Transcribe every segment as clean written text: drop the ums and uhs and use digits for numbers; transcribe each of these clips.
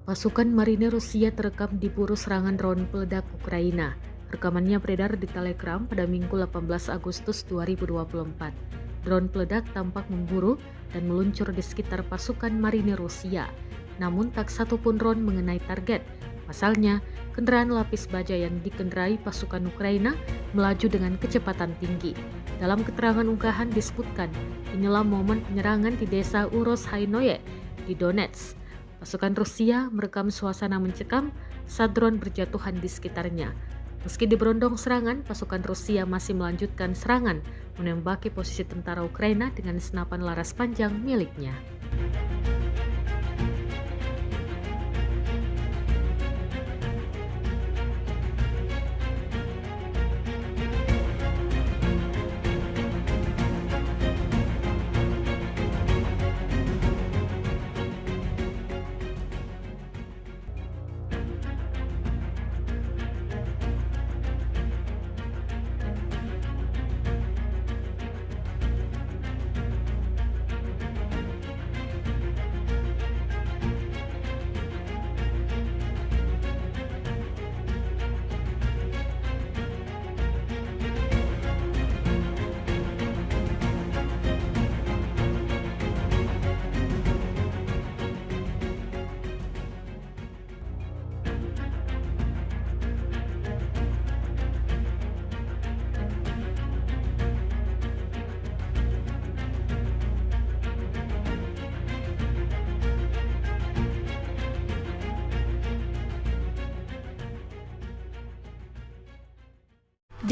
Pasukan marinir Rusia terekam diburu serangan drone peledak Ukraina. Rekamannya beredar di Telegram pada Minggu 18 Agustus 2024. Drone peledak tampak memburu dan meluncur di sekitar pasukan marinir Rusia. Namun tak satu pun drone mengenai target. Pasalnya, kendaraan lapis baja yang dikendarai pasukan Ukraina melaju dengan kecepatan tinggi. Dalam keterangan unggahan disebutkan, inilah momen penyerangan di desa Urozhainoye di Donetsk. Pasukan Rusia merekam suasana mencekam saat drone berjatuhan di sekitarnya. Meski diberondong serangan, pasukan Rusia masih melanjutkan serangan, menembaki posisi tentara Ukraina dengan senapan laras panjang miliknya.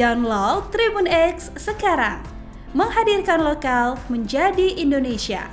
Download Tribun X sekarang, menghadirkan lokal menjadi Indonesia.